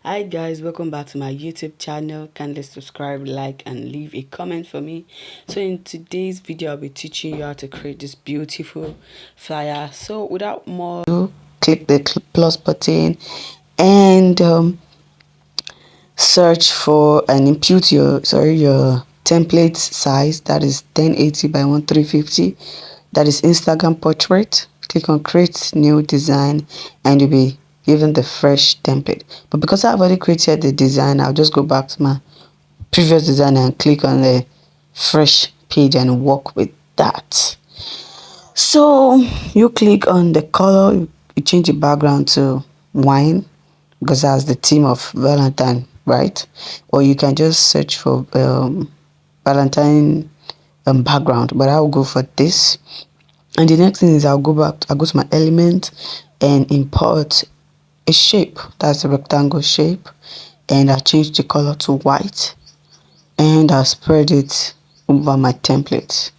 Hi guys, welcome back to my YouTube channel. Kindly subscribe, like and leave a comment for me. So in today's video I'll be teaching you how to create this beautiful flyer. So without more ado, click the plus button and search for and input your template size, that is 1080 by 1350. That is Instagram portrait. Click on create new design and you'll be given the fresh template. But because I've already created the design, I'll just go back to my previous design and click on the fresh page and work with that. So you click on the color, you change the background to wine because that's the theme of Valentine, right? Or you can just search for Valentine background, but I'll go for this. And the next thing is I'll go to my element and import a shape. That's a rectangle shape, and I'll change the color to white and I'll spread it over my template.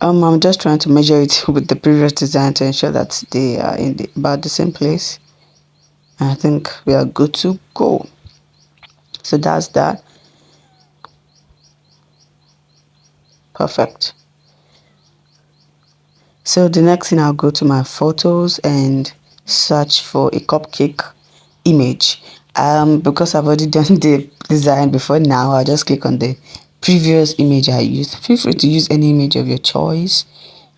I'm just trying to measure it with the previous design to ensure that they are in about the same place. And I think we are good to go. So that's that. Perfect. So the next thing, I'll go to my photos and search for a cupcake image. Because I've already done the design before, now I'll just click on the previous image I used. Feel free to use any image of your choice.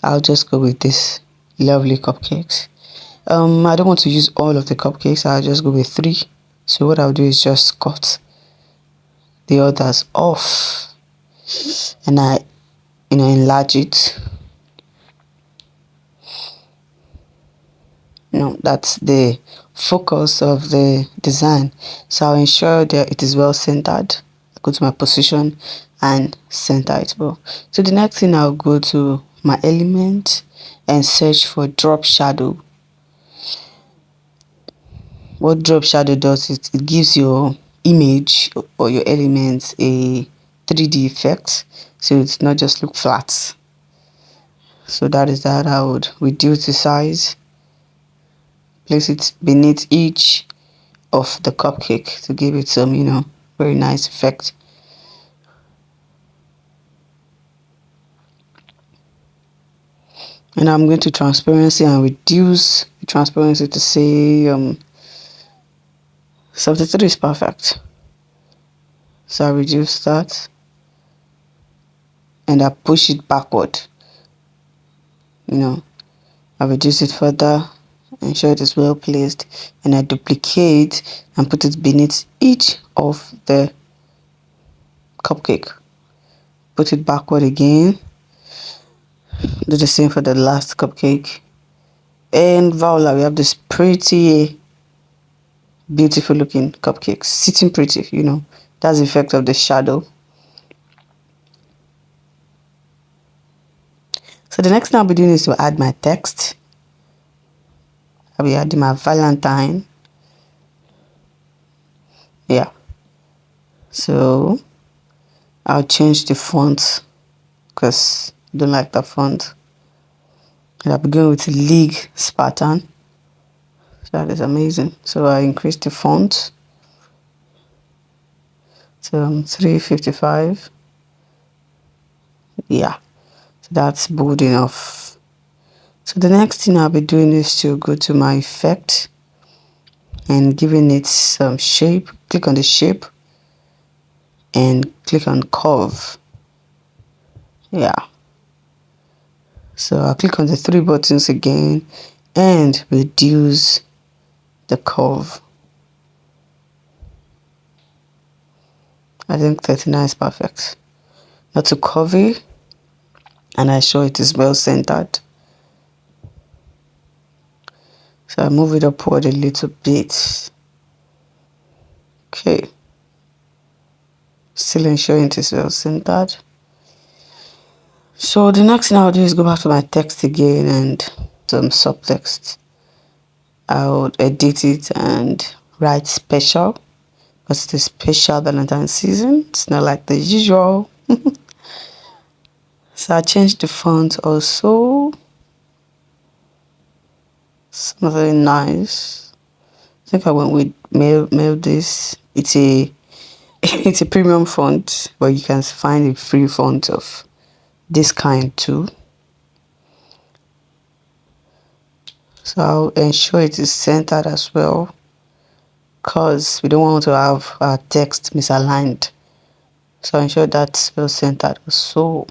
I'll just go with this lovely cupcakes. I don't want to use all of the cupcakes. I'll just go with 3. So what I'll do is just cut the others off and I enlarge it. That's the focus of the design. So I'll ensure that it is well centered. Go to my position and center it well. So the next thing, I'll go to my element and search for drop shadow. What drop shadow does is it gives your image or your elements a 3D effect, so it's not just look flat. So that is that. I would reduce the size, place it beneath each of the cupcake to give it some very nice effect. And I'm going to transparency and reduce the transparency to say 73 is perfect. So I reduce that and I push it backward. I reduce it further, ensure it is well placed, and I duplicate and put it beneath each of the cupcake. Put it backward again. Do the same for the last cupcake. And voila, we have this pretty beautiful looking cupcakes sitting pretty. That's the effect of the shadow. So the next thing I'll be doing is to add my text. I'll be adding my Valentine. Yeah. So I'll change the font because I don't like the font. And I'll be going with League Spartan. That is amazing. So I increase the font to 355. Yeah, so that's bold enough. So the next thing I'll be doing is to go to my effect and giving it some shape. Click on the shape and click on curve. Yeah. So I'll click on the 3 buttons again and reduce the curve. I think 39 is perfect. Not too curvy, and I show it is well centered. So I move it upward a little bit. Okay. Still ensuring it is well centered. So the next thing I'll do is go back to my text again and some subtext. I'll edit it and write special, because it's a special Valentine's season. It's not like the usual. So I changed the font also. Something nice. I think I went with mail this. It's a it's a premium font, but you can find a free font of this kind too. So I'll ensure it is centered as well, because we don't want to have our text misaligned. So ensure that's well centered. So,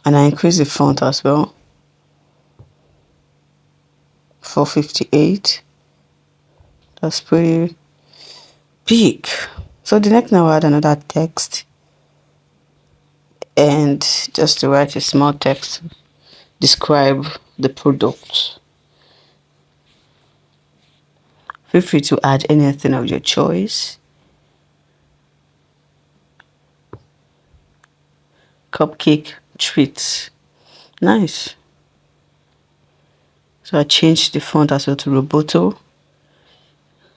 and I increase the font as well for 58. That's pretty big. So the next now I add another text, and just to write a small text, describe the product. Feel free to add anything of your choice. Cupcake treats. Nice. So I changed the font as well to Roboto.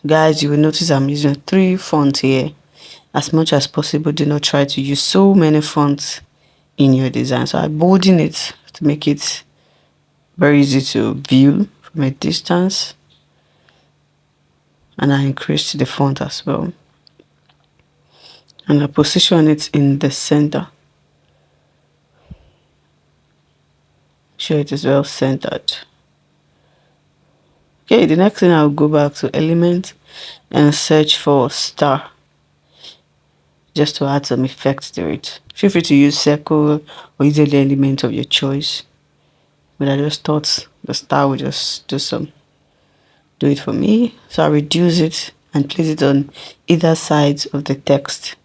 Guys, you will notice I'm using 3 fonts here. As much as possible, do not try to use so many fonts in your design. So I bolden it to make it very easy to view from a distance, and I increased the font as well, and I position it in the center. Sure it is well centered. Okay, the next thing, I'll go back to element and search for star, just to add some effects to it. Feel free to use circle or use any element of your choice, but I just thought the star would just do it for me. So I reduce it and place it on either sides of the text.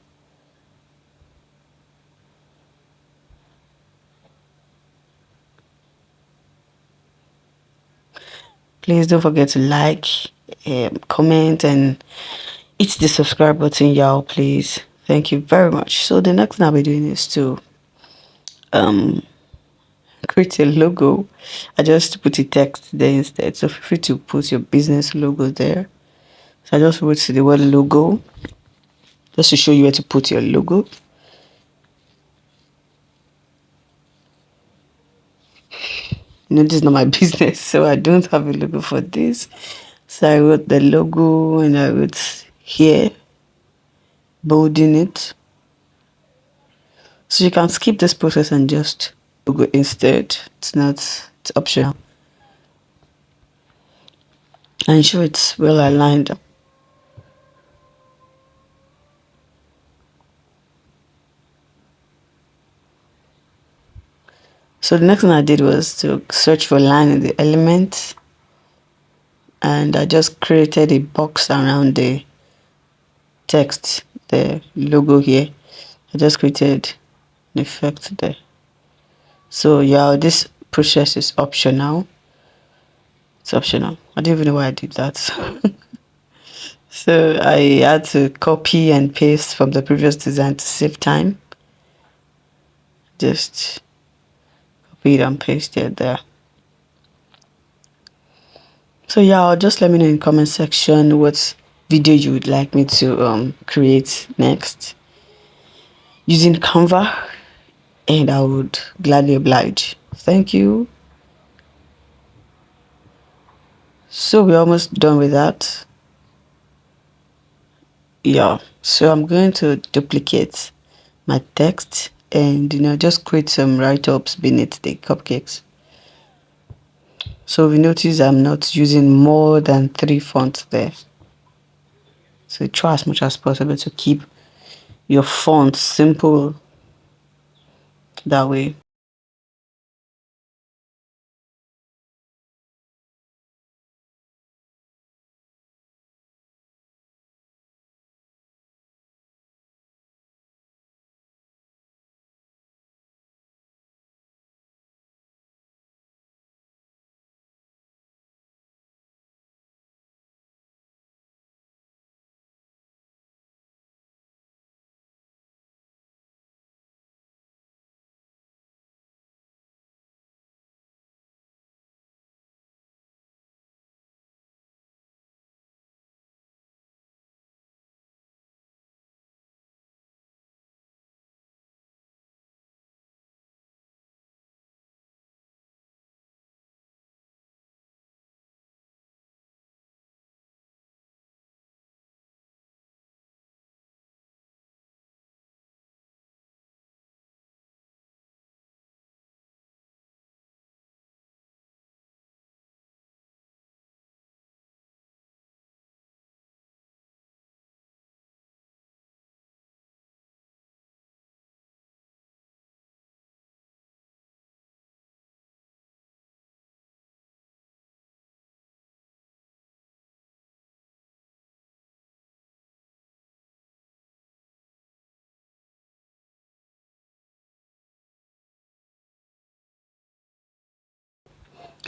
Please don't forget to like, comment, and hit the subscribe button, y'all, please. Thank you very much. So the next thing I'll be doing is to create a logo. I just put a text there instead, so feel free to put your business logo there. So I just wrote the word logo, just to show you where to put your logo. This is not my business, so I don't have a logo for this. So I wrote the logo, and I wrote here, bolding it. So you can skip this process and just logo instead. It's optional. And ensure it's well aligned. So the next thing I did was to search for line in the element, and I just created a box around the text, the logo here. I just created an effect there. So yeah, this process is optional. It's optional. I don't even know why I did that. So I had to copy and paste from the previous design to save time. Just copy it and paste it there. So yeah, just let me know in the comment section what video you would like me to create next using Canva, and I would gladly oblige. Thank you. So we're almost done with that. Yeah, so I'm going to duplicate my text and just create some write-ups beneath the cupcakes. So we notice I'm not using more than 3 fonts there. So try as much as possible to keep your font simple that way.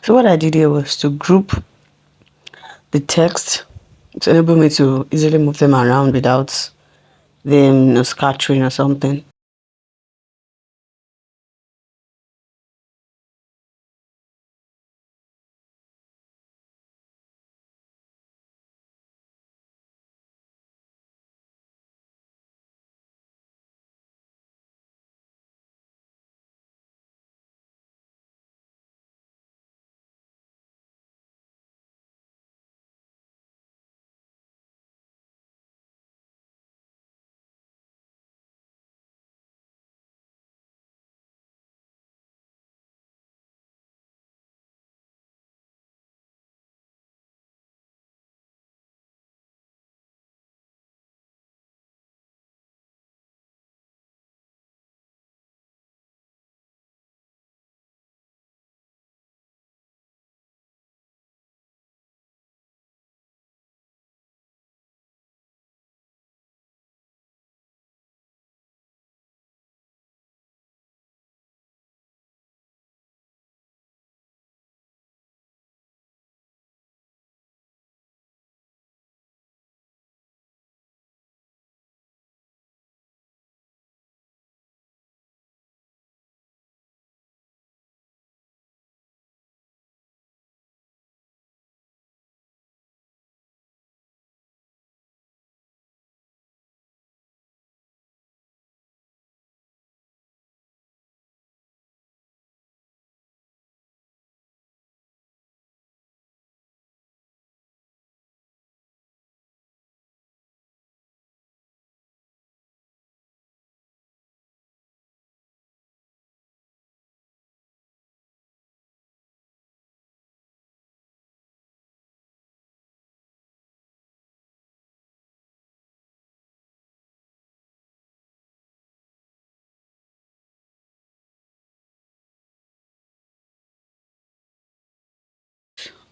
So what I did here was to group the text to enable me to easily move them around without them, scattering or something.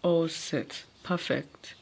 All set. Perfect.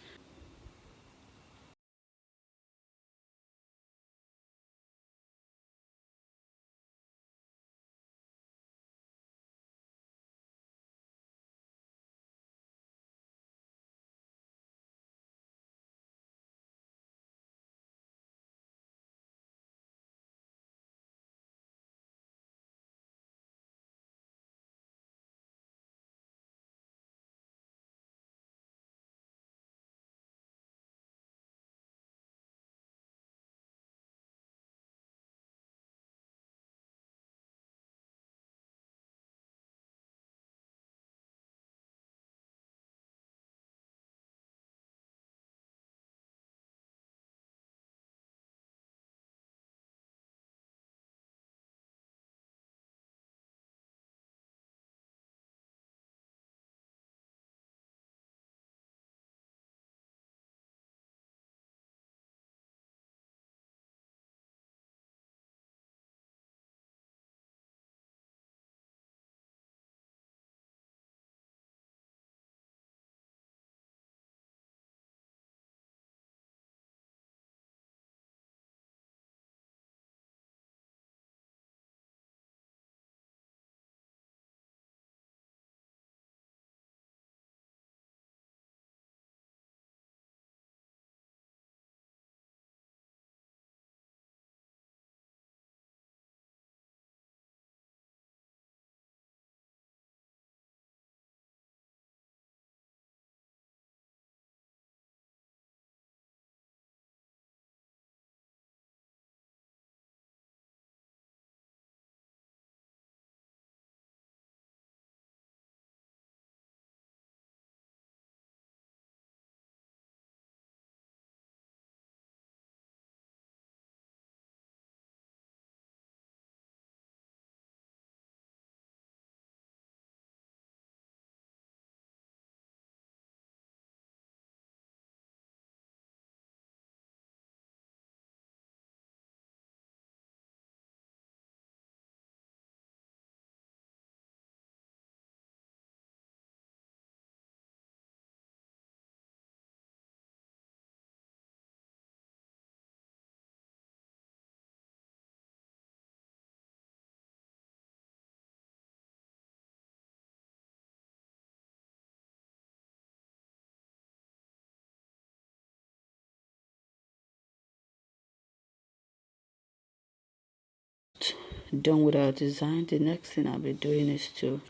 done with our design, the next thing I'll be doing is to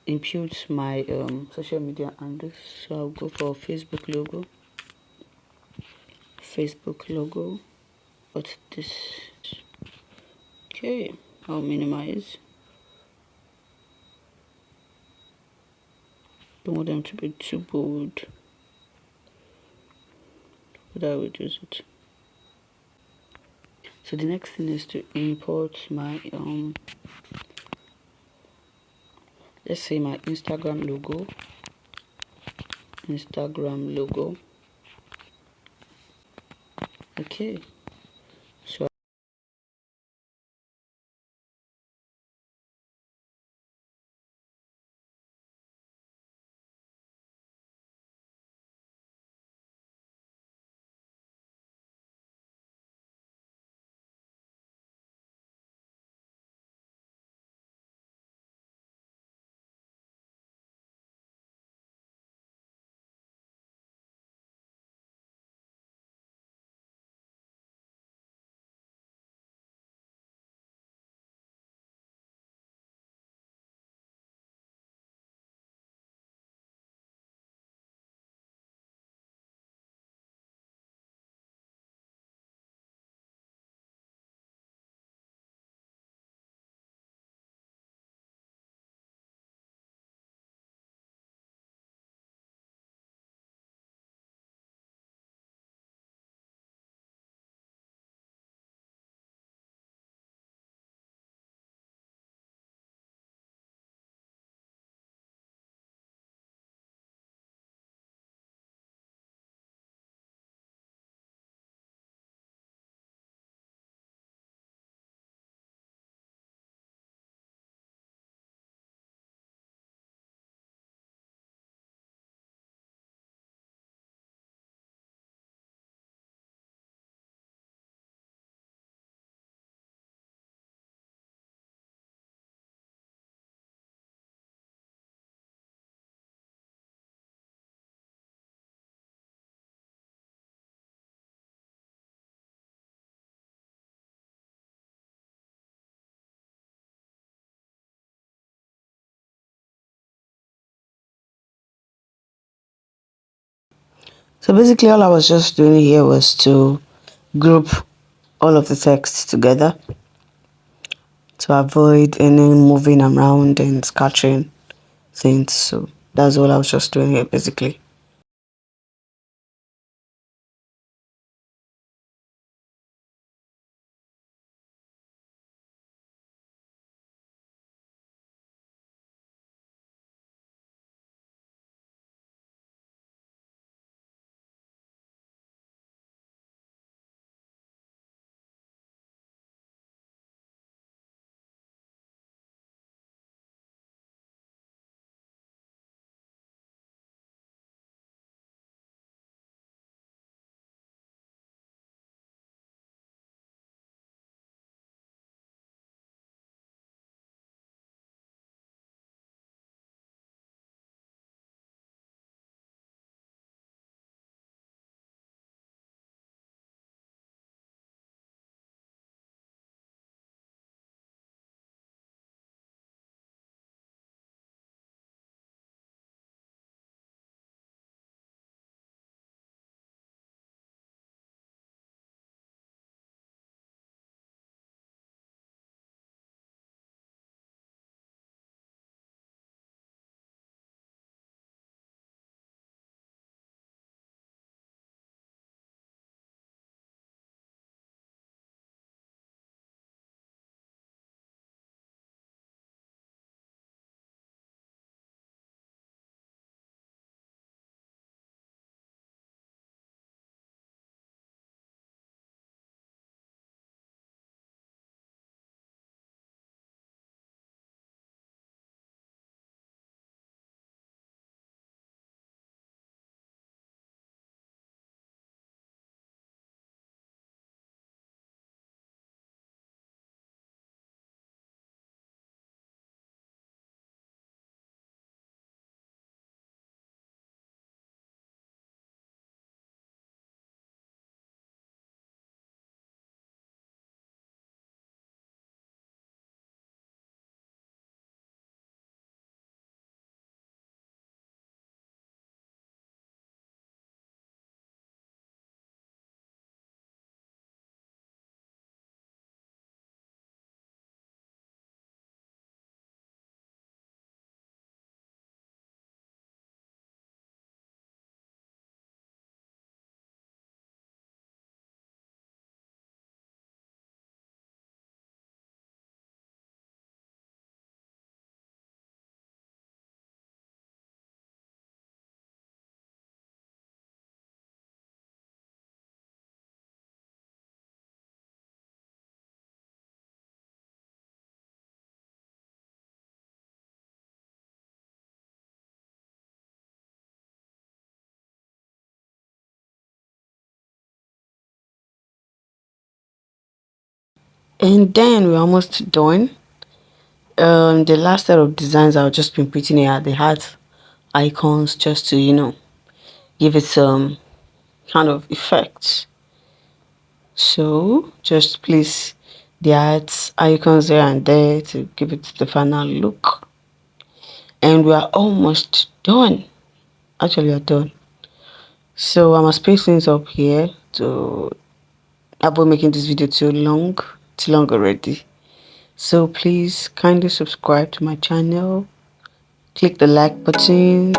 impute my social media handles. So I'll go for Facebook logo. What's this? Okay, I'll minimize. Don't want them to be too bold, but I will reduce it. So the next thing is to import my let's say my Instagram logo. Okay, so basically all I was just doing here was to group all of the text together to avoid any moving around and scattering things. So that's all I was just doing here basically. And then we're almost done. The last set of designs I've just been putting here are the heart icons, just to give it some kind of effect. So just place the heart icons there and there to give it the final look. And we are almost done. Actually, we are done. So I must paste things up here to avoid making this video too long. It's long already. So please kindly subscribe to my channel, click the like button,